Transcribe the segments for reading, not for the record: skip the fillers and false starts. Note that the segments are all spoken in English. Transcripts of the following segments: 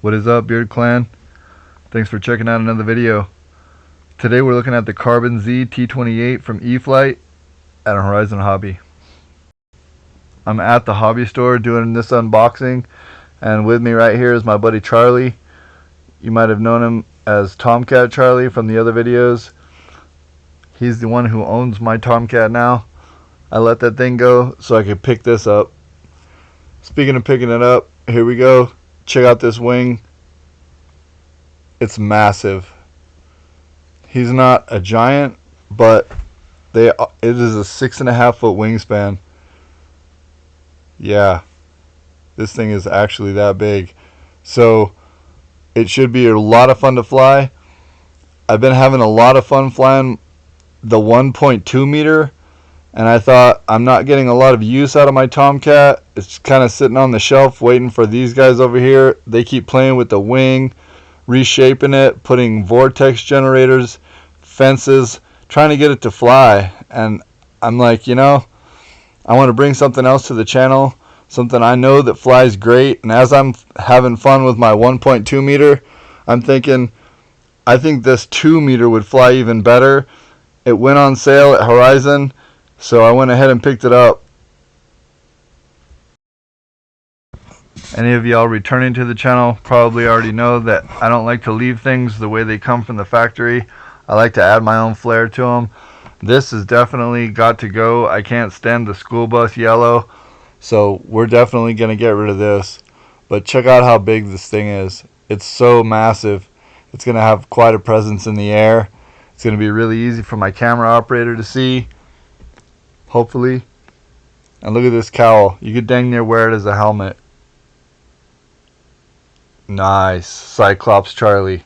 What is up, Beard Clan? Thanks for checking out another video. Today we're looking at the Carbon-Z T-28 from Eflite at a Horizon Hobby. I'm at the hobby store doing this unboxing, and with me right here is my buddy Charlie. You might have known him as Tomcat Charlie from the other videos. He's the one who owns my Tomcat now. I let that thing go so I could pick this up. Speaking of picking it up, here we go. Check out this wing. It's massive. He's not a giant, but it is a 6.5 foot wingspan. Yeah, this thing is actually that big. So it should be a lot of fun to fly. I've been having a lot of fun flying the 1.2 meter, and I thought, I'm not getting a lot of use out of my Tomcat. It's kind of sitting on the shelf waiting for these guys over here. They keep playing with the wing, reshaping it, putting vortex generators, fences, trying to get it to fly. And I'm like, you know, I want to bring something else to the channel, something I know that flies great. And as I'm having fun with my 1.2 meter, I'm thinking, I think this 2 meter would fly even better. It went on sale at Horizon, so I went ahead and picked it up. Any of y'all returning to the channel probably already know that I don't like to leave things the way they come from the factory. I like to add my own flair to them. This has definitely got to go. I can't stand the school bus yellow, so we're definitely going to get rid of this. But check out how big this thing is. It's so massive. It's going to have quite a presence in the air. It's going to be really easy for my camera operator to see, hopefully. And look at this cowl. You could dang near wear it as a helmet. Nice. Cyclops Charlie.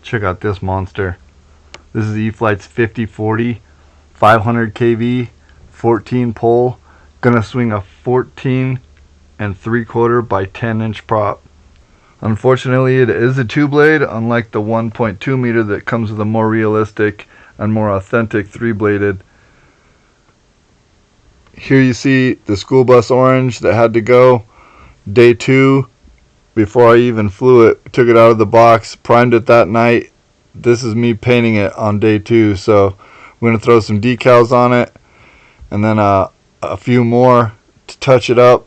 Check out this monster. This is Eflite's 5040, 500 kV, 14 pole. Gonna swing a 14 and 3/4 by 10-inch prop. Unfortunately, it is a 2-blade, unlike the 1.2 meter that comes with a more realistic and more authentic 3-bladed. Here you see the school bus orange that had to go. Day 2, before I even flew it, took it out of the box, primed it that night. This is me painting it on day 2, so I'm going to throw some decals on it, and then a few more to touch it up.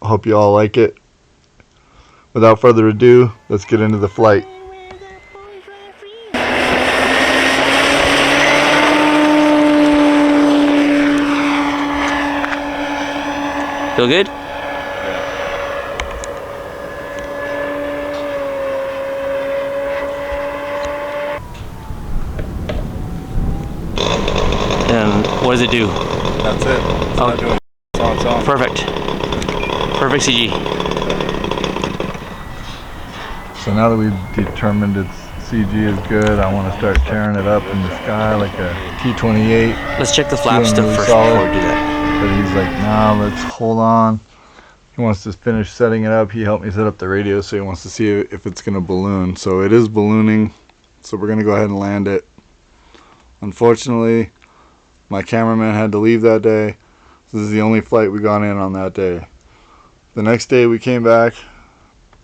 Hope you all like it. Without further ado, let's get into the flight. Feel good? And what does it do? That's it. It's not doing it on its own. Perfect. Perfect CG. So now that we've determined its CG is good, I want to start tearing it up in the sky like a T-28. Let's check the flap stuff really first solid. before we do that. But he's like, nah, let's hold on. He wants to finish setting it up. He helped me set up the radio, so he wants to see if it's going to balloon. So it is ballooning, so we're going to go ahead and land it. Unfortunately, my cameraman had to leave that day. This is the only flight we got in on that day. The next day we came back,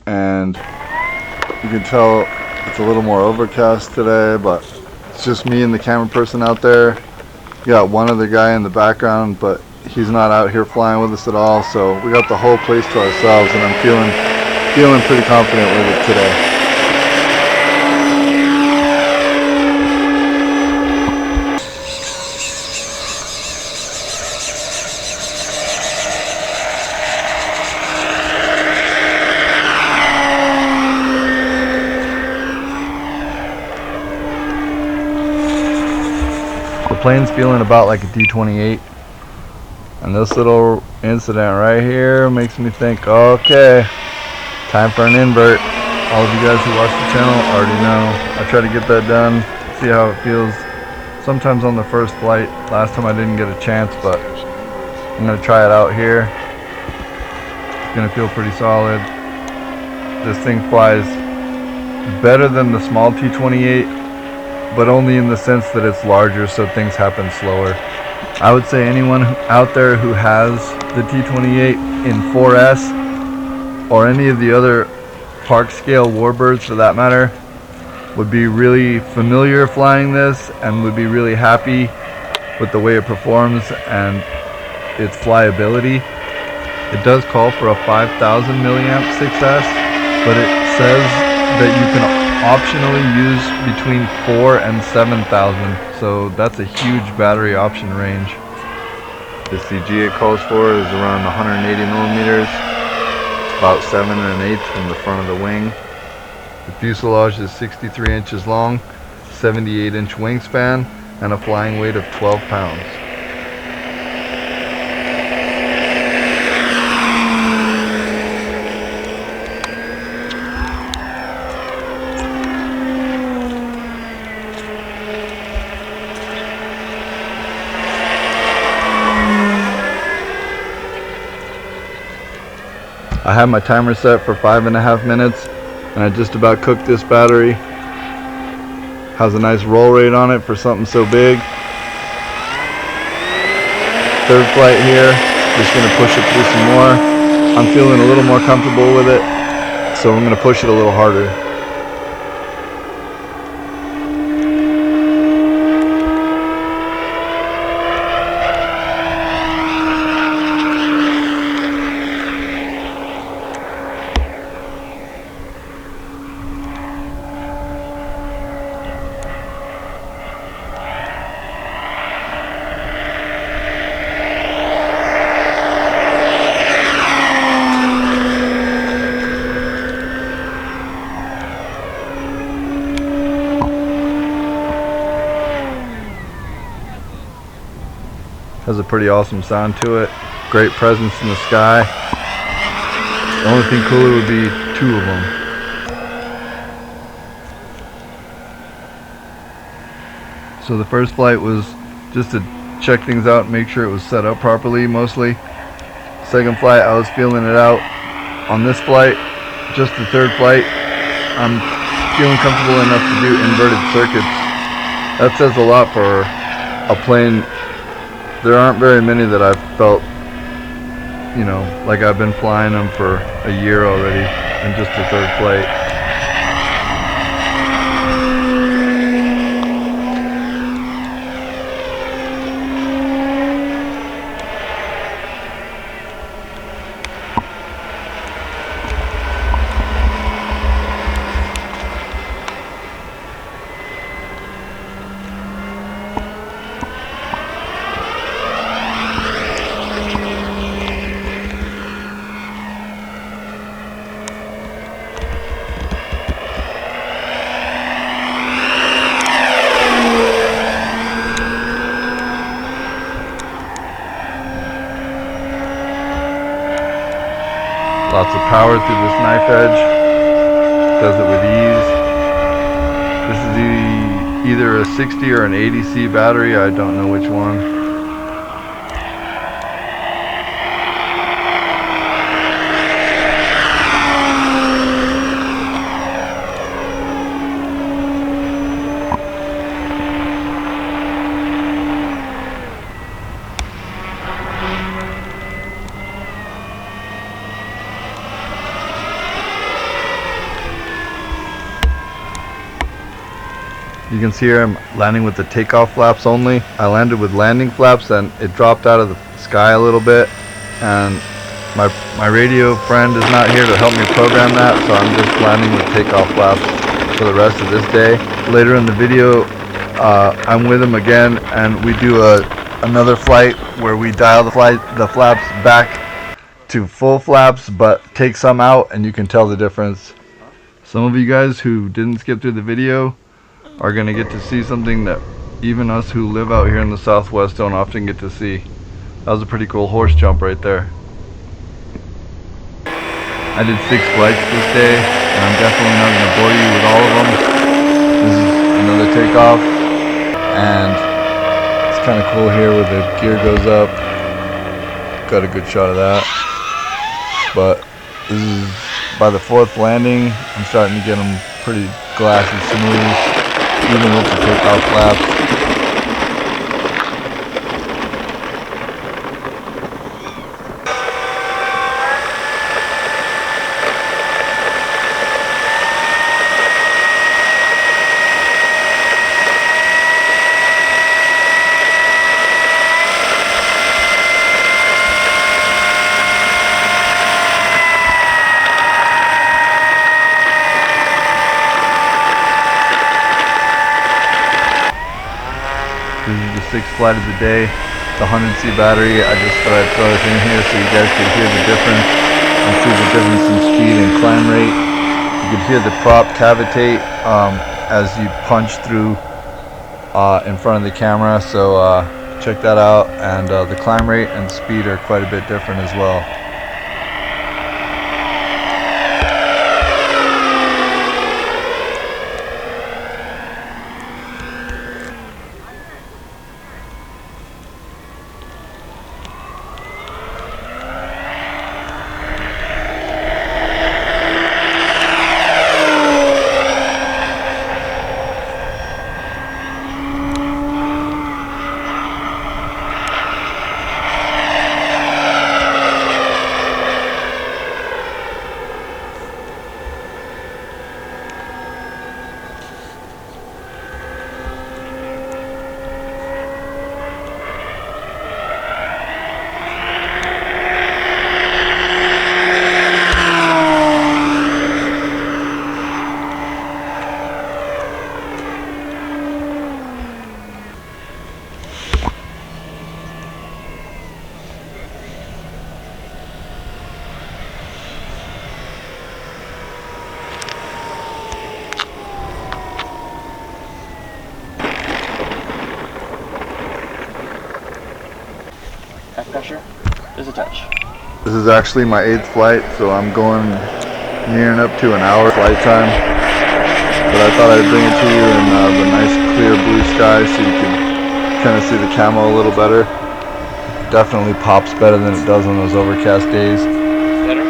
and you can tell it's a little more overcast today, but it's just me and the camera person out there. We got one other guy in the background, but he's not out here flying with us at all, so we got the whole place to ourselves, and I'm feeling pretty confident with it today. The plane's feeling about like a D-28. And this little incident right here makes me think, okay, time for an invert. All of you guys who watch the channel already know I try to get that done, see how it feels. Sometimes on the first flight. Last time I didn't get a chance, but I'm going to try it out here. It's going to feel pretty solid. This thing flies better than the small T-28, but only in the sense that it's larger, so things happen slower. I would say anyone out there who has the T-28 in 4S or any of the other park scale warbirds for that matter would be really familiar flying this and would be really happy with the way it performs and its flyability. It does call for a 5,000 milliamp 6S, but it says that you can optionally use between 4 and 7,000, so that's a huge battery option range. The CG it calls for is around 180 millimeters, about 7 1/8 from the front of the wing. The fuselage is 63 inches long, 78-inch wingspan, and a flying weight of 12 pounds. I have my timer set for 5.5 minutes, and I just about cooked this battery. Has a nice roll rate on it for something so big. Third flight here, just gonna push it through some more. I'm feeling a little more comfortable with it, so I'm gonna push it a little harder. Has a pretty awesome sound to it. Great presence in the sky. The only thing cooler would be 2 of them. So the first flight was just to check things out and make sure it was set up properly mostly. Second flight, I was feeling it out. On this flight, just the third flight, I'm feeling comfortable enough to do inverted circuits. That says a lot for a plane. There aren't very many that I've felt, you know, like I've been flying them for a year already, and just the third flight. Lots of power through this knife edge. Does it with ease. This is either a 60 or an 80C battery. I don't know which one. You can see here I'm landing with the takeoff flaps only. I landed with landing flaps and it dropped out of the sky a little bit, and my radio friend is not here to help me program that, so I'm just landing with takeoff flaps for the rest of this day. Later in the video I'm with him again and we do another flight where we dial the flaps back to full flaps but take some out, and you can tell the difference. Some of you guys who didn't skip through the video are going to get to see something that even us who live out here in the Southwest don't often get to see. That was a pretty cool horse jump right there. I did 6 flights this day, and I'm definitely not going to bore you with all of them. This is another takeoff, and it's kind of cool here where the gear goes up. Got a good shot of that. But this is by the 4th landing. I'm starting to get them pretty glassy smooth. even with the takeoff flaps. This is the sixth flight of the day, the 100C battery. I just thought I'd throw this in here so you guys could hear the difference and see the difference in speed and climb rate. You could hear the prop cavitate as you punch through in front of the camera, so check that out. And the climb rate and speed are quite a bit different as well. Pressure, just a touch. This is actually my 8th flight, so I'm going nearing up to an hour flight time. But I thought I'd bring it to you in the nice clear blue sky so you can kind of see the camo a little better. Definitely pops better than it does on those overcast days. Better?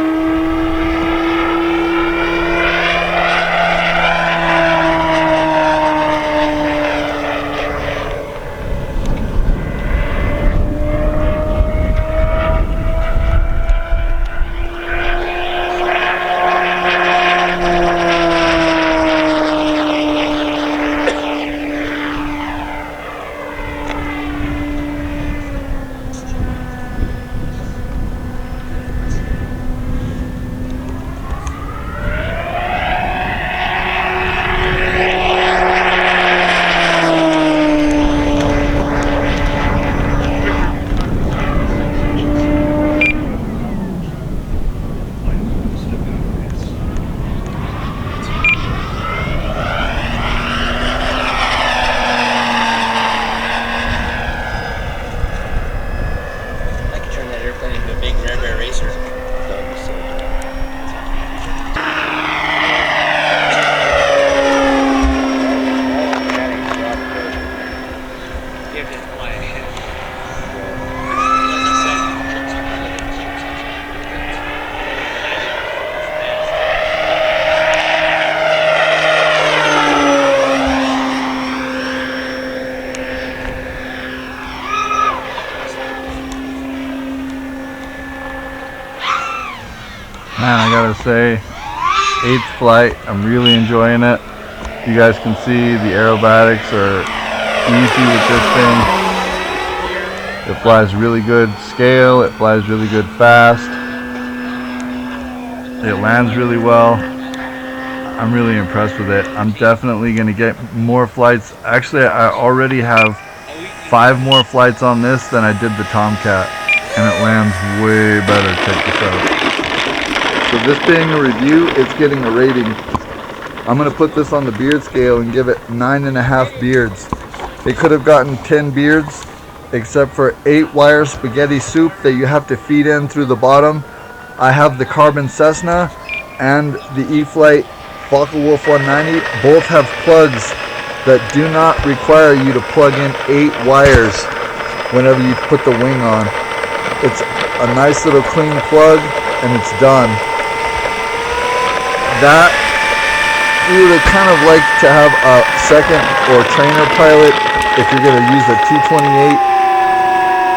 Man, I gotta say, 8th flight, I'm really enjoying it. You guys can see the aerobatics are easy with this thing. It flies really good scale, it flies really good fast. It lands really well. I'm really impressed with it. I'm definitely gonna get more flights. Actually, I already have 5 more flights on this than I did the Tomcat, and it lands way better. Check this out. So this being a review, it's getting a rating. I'm gonna put this on the beard scale and give it 9.5 beards. It could have gotten 10 beards, except for 8 wire spaghetti soup that you have to feed in through the bottom. I have the Carbon Cessna and the Eflite Focke-Wulf 190. Both have plugs that do not require you to plug in 8 wires whenever you put the wing on. It's a nice little clean plug and it's done. That you would kind of like to have a second or trainer pilot if you're going to use a T-28.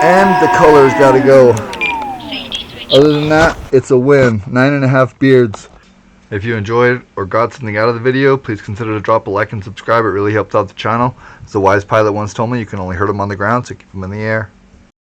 And the color's got to go. Other than that, it's a win. 9.5 beards. If you enjoyed or got something out of the video, please consider to drop a like and subscribe. It really helps out the channel. As the wise pilot once told me, you can only hurt them on the ground, so keep them in the air.